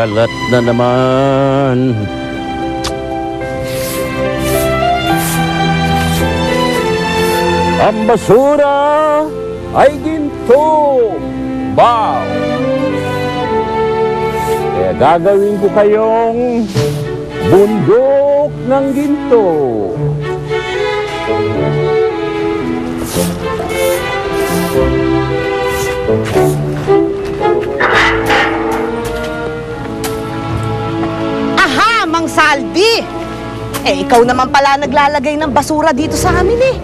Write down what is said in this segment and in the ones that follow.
Kalat na naman. Ang basura ay ginto. Wow! Kaya gagawin ko kayong bundok ng ginto. Aha, Mang Salvi! Ikaw naman pala naglalagay ng basura dito sa amin eh.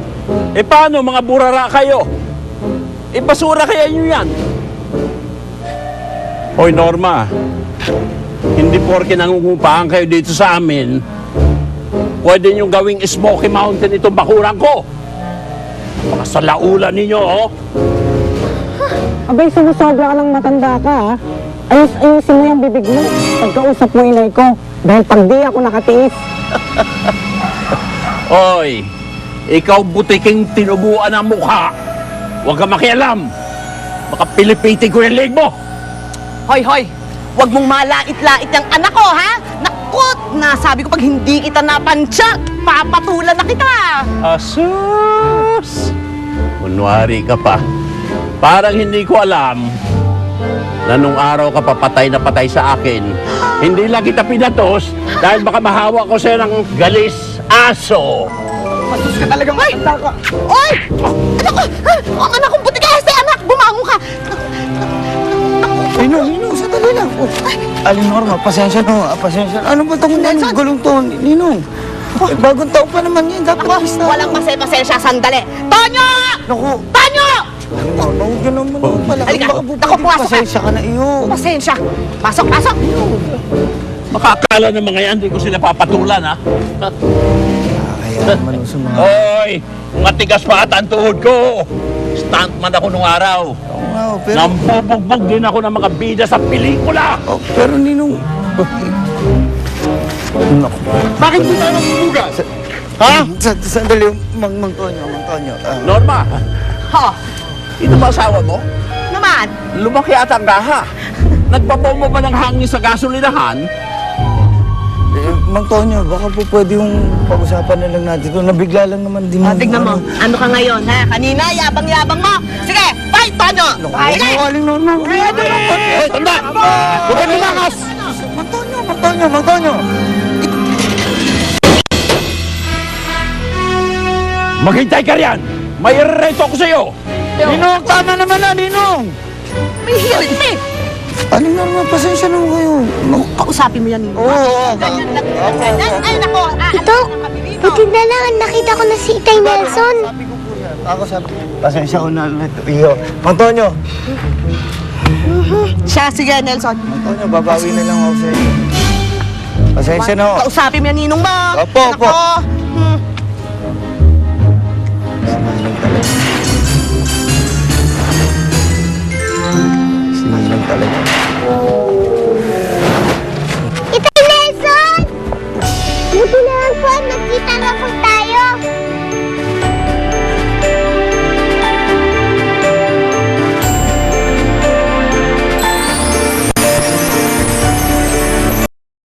Paano mga burara kayo? Basura kaya nyo yan? Hoy Norma, hindi porke nangungupahan kayo dito sa amin, pwede nyo gawing Smoky Mountain itong bakuran ko. Mga salaulan ninyo, oh. Abay, sumusobra ka ng matanda ka, ha? Ayusin mo yung bibig mo. Pagkausap mo inay ko. Dahil pag di ako nakatiis. Hoy, ikaw butiking tinubuan ang mukha. Huwag ka makialam. Baka pilipitin ko yung leg mo. Hoy, hoy! Huwag mong malait-lait yung anak ko, ha? Nakut! Nasabi ko pag hindi kita napansya, papatulan na kita! Asus! Kunwari ka pa. Parang hindi ko alam na nung araw ka papatay na patay sa akin. Hindi lang kita pinatos dahil baka mahawa ko sa'yo ng galis aso. Masus ka talagang matanda ka! Oy! Anak ko! Ang anak kong buti ka! Anak! Bumangon ka! Ninong, sandali lang. Aling Norma, pasensya no. Pasensya. Ano ba itong gulong to, Ninong? Bagong taon pa naman yan. Dapat alis na. Walang pasensya, sandali! Tonyo! Naku. Tonyo! Huwag ka naman. Halika. Baka po Naku, pwede pumasok ka. pasensya ka na iyo. Pasensya! Pasok, pasok! Makakala ng mga yan, hindi ko sila papatulan, ha? Kaya naman sa mga... Hoy! Matigas pa at ang tuhod ko. Stuntman ako nung araw. Oo nga, pero... Nambubugbog din ako ng mga bida sa pelikula. Pero Ninong... Naku. Bakit hindi tayo magbubuga? Ha? Sandali, Mang Tonyo. Norma, Ha? ito ba asawa mo? Naman! Lumaki ata ang gaha. Nagpabomo ba ng hangin sa gasolinahan? Mang Tonyo, baka po pwede yung pag-usapan na lang natin ito. Nabigla lang naman din. Tignan mo, ano ka ngayon, ha? Kanina, yabang-yabang mo! Sige, fight, Tonyo! Sige! Aling Norma. Hoy, tanda! Huwag ka lumakas! Mang Tonyo. Maghintay ka riyan! May reto ako sa'yo! Ninong, tama naman na, Ninong. May hirit eh! Aling Norma, pasensya na kayo. Kausapin mo yan, Nino. Oo. Ganyan lang, ganyan. Ay, nako! Ito, buti na lang nakita ko na si Itay Nelson. Sabi ko po yan. Ako sabi. Pasensya ko na ito. Iyo. Mang Tonyo. Siya, sige, Nelson. Mang Tonyo, babawi na lang ako sa iyo. Pasensya na ako. Kausapin mo yan, Ninong mo. Opo, opo. Nako. Sinilang talaga. Itay Nelson! Buti na lang po, nakita na po